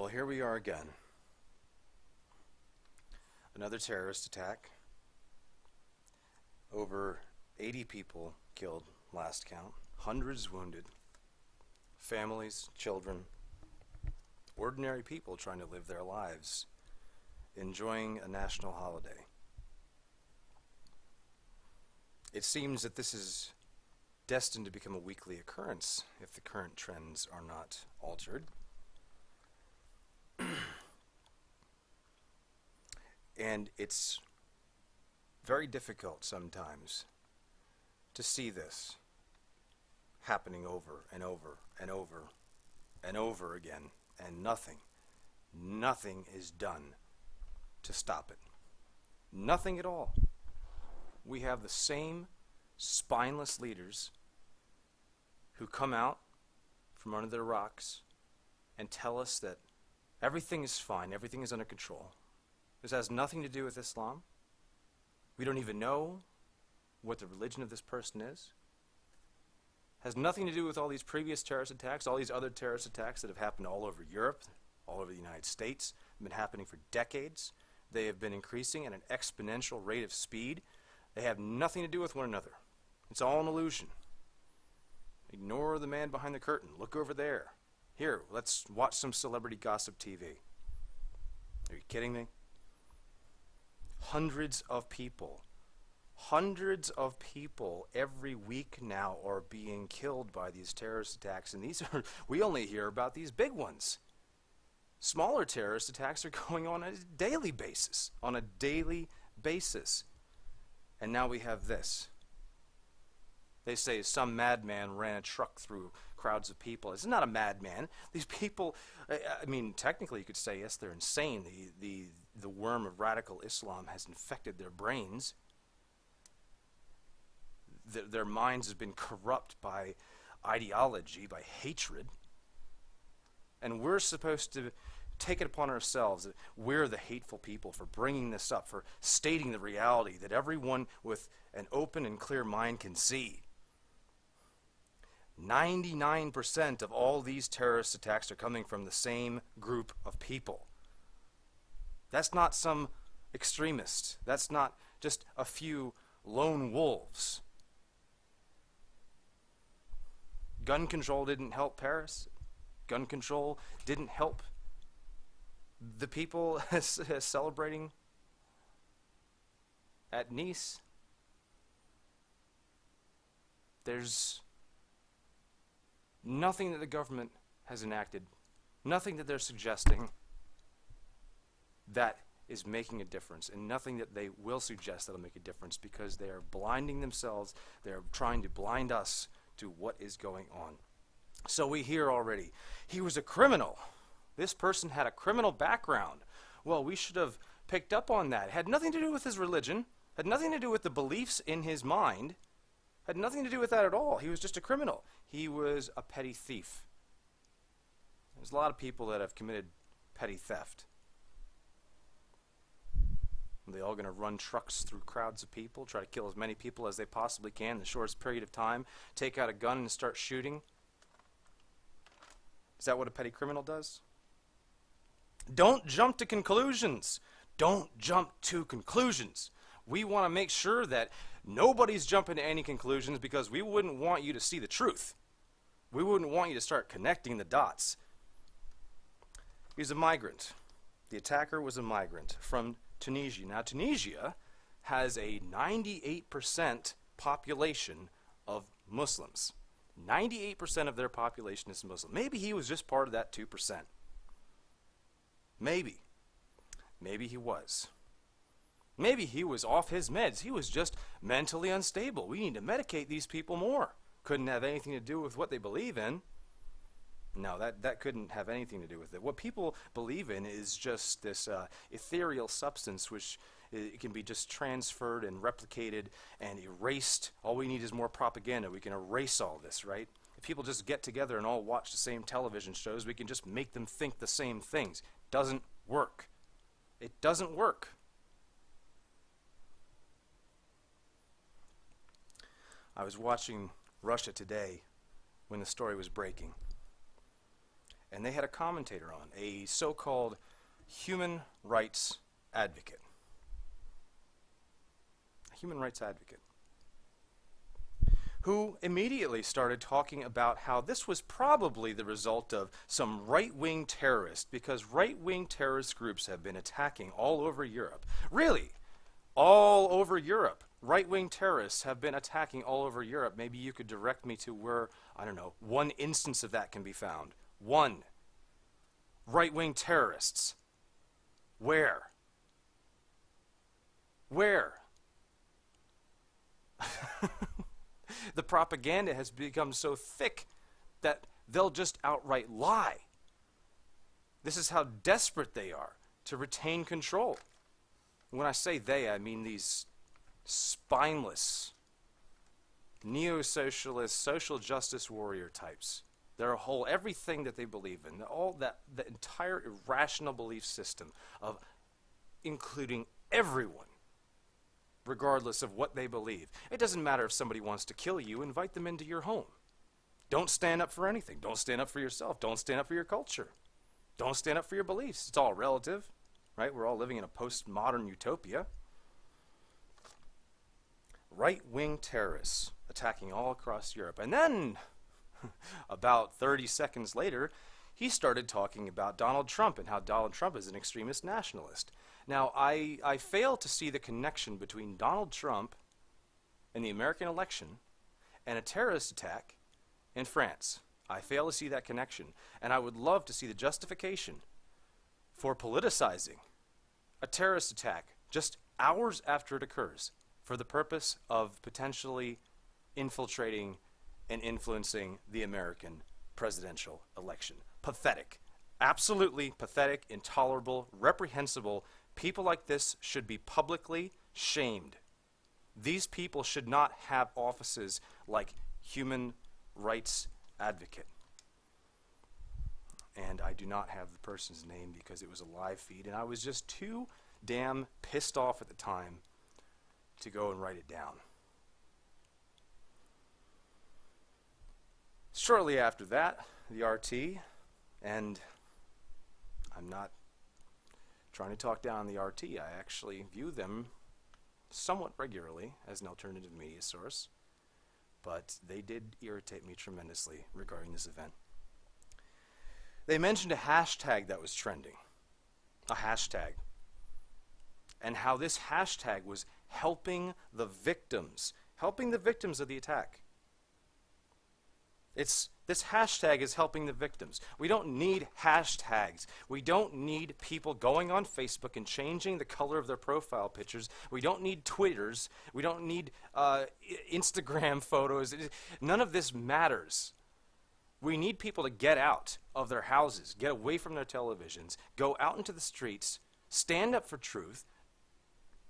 Well, here we are again. Another terrorist attack. Over 80 people killed, last count. Hundreds wounded. Families, children, ordinary people trying to live their lives, enjoying a national holiday. It seems that this is destined to become a weekly occurrence if the current trends are not altered. And it's very difficult sometimes to see this happening over and over and over and over again, and nothing is done to stop it. Nothing at all. We have the same spineless leaders who come out from under their rocks and tell us that everything is fine, everything is under control. This has nothing to do with Islam. We don't even know what the religion of this person is. Has nothing to do with all these previous terrorist attacks, all these other terrorist attacks that have happened all over Europe, all over the United States, have been happening for decades. They have been increasing at an exponential rate of speed. They have nothing to do with one another. It's all an illusion. Ignore the man behind the curtain. Look over there. Here, let's watch some celebrity gossip TV. Are you kidding me? Hundreds of people every week now are being killed by these terrorist attacks, and we only hear about these big ones. Smaller terrorist attacks are going on a daily basis, And now we have this. They say some madman ran a truck through crowds of people. It's not a madman. These people, I mean, technically you could say, yes, they're insane. The worm of radical Islam has infected their brains. Their minds have been corrupt by ideology, by hatred. And we're supposed to take it upon ourselves that we're the hateful people for bringing this up, for stating the reality that everyone with an open and clear mind can see. 99% of all these terrorist attacks are coming from the same group of people. That's not some extremist. That's not just a few lone wolves. Gun control didn't help Paris. Gun control didn't help the people celebrating at Nice. There's nothing that the government has enacted, nothing that they're suggesting that is making a difference, and nothing that they will suggest that will make a difference, because they are blinding themselves. They're trying to blind us to what is going on. So we hear already, he was a criminal. This person had a criminal background. Well, we should have picked up on that. It had nothing to do with his religion, had nothing to do with the beliefs in his mind, had nothing to do with that at all. He was just a criminal. He was a petty thief. There's a lot of people that have committed petty theft. Are they all going to run trucks through crowds of people, try to kill as many people as they possibly can in the shortest period of time, take out a gun and start shooting? Is that what a petty criminal does? Don't jump to conclusions. Don't jump to conclusions. We want to make sure that nobody's jumping to any conclusions, because we wouldn't want you to see the truth. We wouldn't want you to start connecting the dots. He was a migrant. The attacker was a migrant from Tunisia. Now, Tunisia has a 98% population of Muslims. 98% of their population is Muslim. Maybe he was just part of that 2%. Maybe. Maybe he was. Maybe he was off his meds. He was just mentally unstable. We need to medicate these people more. Couldn't have anything to do with what they believe in. No, that couldn't have anything to do with it. What people believe in is just this ethereal substance, which it can be just transferred and replicated and erased. All we need is more propaganda. We can erase all this, right? If people just get together and all watch the same television shows, we can just make them think the same things. Doesn't work. It doesn't work. I was watching Russia Today when the story was breaking. and they had a commentator on, a so-called human rights advocate. A human rights advocate. Who immediately started talking about how this was probably the result of some right-wing terrorists, because right-wing terrorist groups have been attacking all over Europe. Really, all over Europe. Right-wing terrorists have been attacking all over Europe. Maybe you could direct me to where, I don't know, one instance of that can be found. One. Right-wing terrorists. Where? Where? The propaganda has become so thick that they'll just outright lie. This is how desperate they are to retain control. When I say they, I mean these spineless, neo-socialist, social justice warrior types. Their whole, everything that they believe in, all that, the entire irrational belief system of including everyone, regardless of what they believe. It doesn't matter if somebody wants to kill you, invite them into your home. Don't stand up for anything. Don't stand up for yourself. Don't stand up for your culture. Don't stand up for your beliefs. It's all relative, right? We're all living in a postmodern utopia. Right-wing terrorists attacking all across Europe. And then, about 30 seconds later, he started talking about Donald Trump and how Donald Trump is an extremist nationalist. Now, I fail to see the connection between Donald Trump and the American election and a terrorist attack in France. I fail to see that connection. And I would love to see the justification for politicizing a terrorist attack just hours after it occurs for the purpose of potentially infiltrating and influencing the American presidential election. Pathetic. Absolutely pathetic, intolerable, reprehensible. People like this should be publicly shamed. These people should not have offices like human rights advocate. And I do not have the person's name because it was a live feed, and I was just too damn pissed off at the time to go and write it down. Shortly after that, the RT, and I'm not trying to talk down the RT. I actually view them somewhat regularly as an alternative media source, but they did irritate me tremendously regarding this event. They mentioned a hashtag that was trending, a hashtag, and how this hashtag was helping the victims of the attack. This hashtag is helping the victims. We don't need hashtags. We don't need people going on Facebook and changing the color of their profile pictures. We don't need Twitters. We don't need Instagram photos. None of this matters. We need people to get out of their houses, get away from their televisions, go out into the streets, stand up for truth,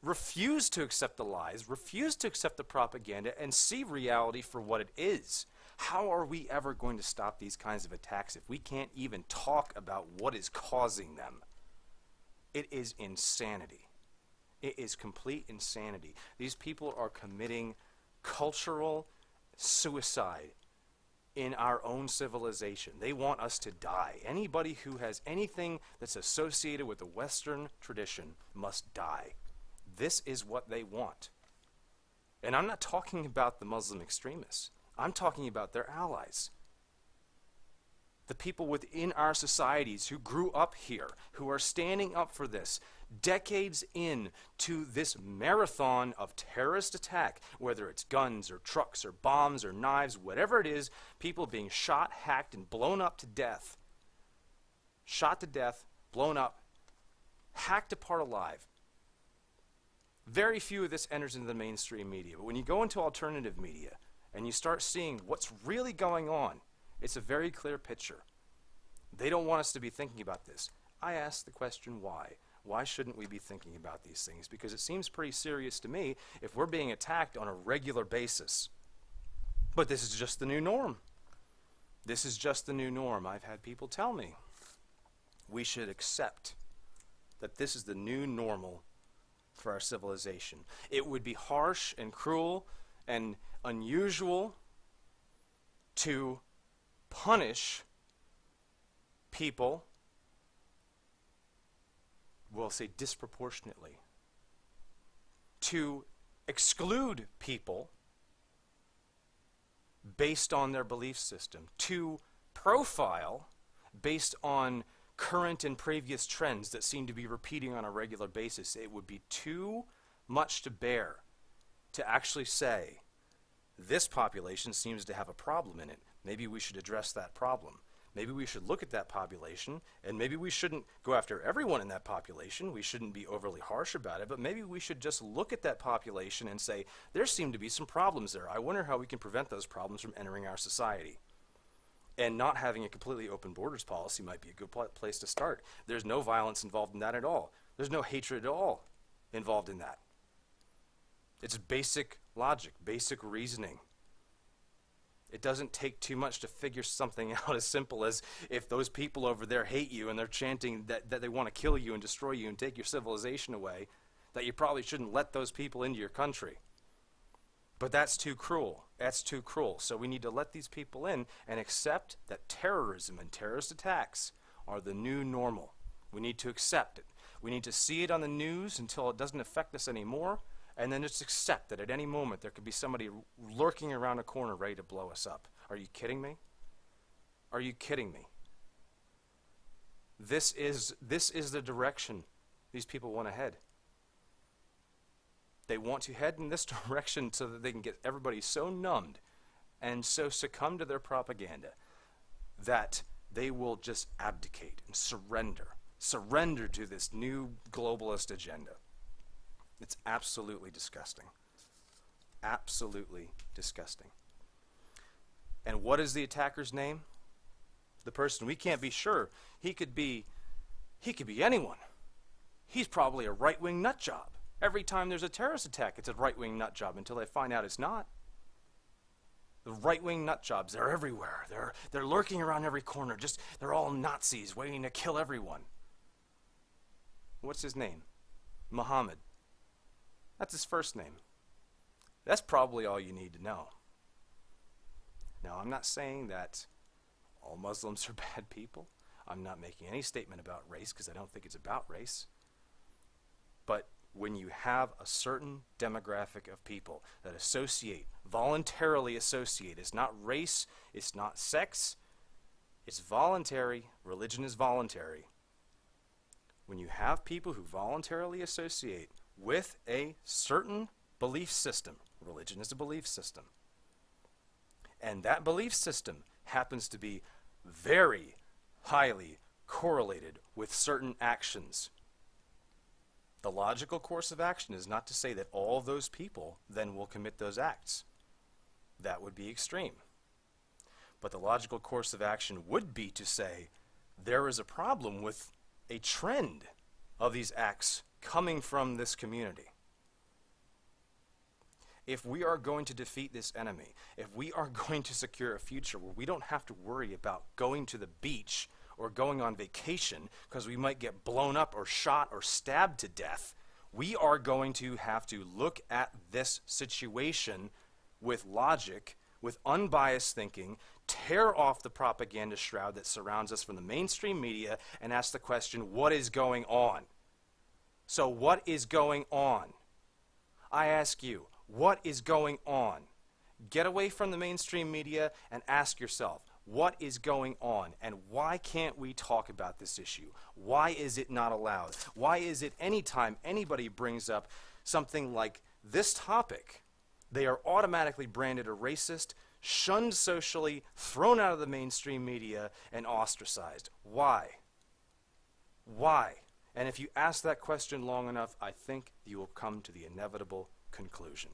refuse to accept the lies, refuse to accept the propaganda, and see reality for what it is. How are we ever going to stop these kinds of attacks if we can't even talk about what is causing them? It is insanity. It is complete insanity. These people are committing cultural suicide in our own civilization. They want us to die. Anybody who has anything that's associated with the Western tradition must die. This is what they want. And I'm not talking about the Muslim extremists. I'm talking about their allies. The people within our societies who grew up here, who are standing up for this, decades into this marathon of terrorist attack, whether it's guns or trucks or bombs or knives, whatever it is, people being shot, hacked, and blown up to death. Shot to death, blown up, hacked apart alive. Very few of this enters into the mainstream media. But when you go into alternative media and you start seeing what's really going on, it's a very clear picture. They don't want us to be thinking about this. I ask the question, why? Why shouldn't we be thinking about these things? Because it seems pretty serious to me if we're being attacked on a regular basis. But this is just the new norm. This is just the new norm. I've had people tell me we should accept that this is the new normal for our civilization. It would be harsh and cruel and unusual to punish people, we'll say disproportionately, to exclude people based on their belief system, to profile based on current and previous trends that seem to be repeating on a regular basis. It would be too much to bear to actually say, this population seems to have a problem in it. Maybe we should address that problem. Maybe we should look at that population, and maybe we shouldn't go after everyone in that population. We shouldn't be overly harsh about it, but maybe we should just look at that population and say, there seem to be some problems there. I wonder how we can prevent those problems from entering our society. And not having a completely open borders policy might be a good place to start. There's no violence involved in that at all. There's no hatred at all involved in that. It's basic logic, basic reasoning. It doesn't take too much to figure something out as simple as, if those people over there hate you and they're chanting that they want to kill you and destroy you and take your civilization away, that you probably shouldn't let those people into your country. But that's too cruel. That's too cruel. So we need to let these people in and accept that terrorism and terrorist attacks are the new normal. We need to accept it. We need to see it on the news until it doesn't affect us anymore, and then just accept that at any moment there could be somebody lurking around a corner ready to blow us up. Are you kidding me? Are you kidding me? This is the direction these people want to head. They want to head in this direction so that they can get everybody so numbed and so succumb to their propaganda that they will just abdicate and surrender to this new globalist agenda. It's absolutely disgusting. Absolutely disgusting. And what is the attacker's name? The person, we can't be sure. He could be anyone. He's probably a right-wing nut job. Every time there's a terrorist attack, it's a right-wing nut job until they find out it's not. The right-wing nut jobs, they're everywhere. They're lurking around every corner. They're all Nazis waiting to kill everyone. What's his name? Muhammad. That's his first name. That's probably all you need to know. Now, I'm not saying that all Muslims are bad people. I'm not making any statement about race because I don't think it's about race. But when you have a certain demographic of people that voluntarily associate, it's not race, it's not sex, it's voluntary, religion is voluntary. When you have people who voluntarily associate with a certain belief system, religion is a belief system, and that belief system happens to be very highly correlated with certain actions, the logical course of action is not to say that all of those people then will commit those acts. That would be extreme. But the logical course of action would be to say there is a problem with a trend of these acts coming from this community. If we are going to defeat this enemy, if we are going to secure a future where we don't have to worry about going to the beach or going on vacation because we might get blown up or shot or stabbed to death, we are going to have to look at this situation with logic, with unbiased thinking, tear off the propaganda shroud that surrounds us from the mainstream media, and ask the question, what is going on? So what is going on? I ask you, what is going on? Get away from the mainstream media and ask yourself, what is going on, and why can't we talk about this issue? Why is it not allowed? Why is it anytime anybody brings up something like this topic, they are automatically branded a racist, shunned socially, thrown out of the mainstream media, and ostracized? Why? Why? And if you ask that question long enough, I think you will come to the inevitable conclusion.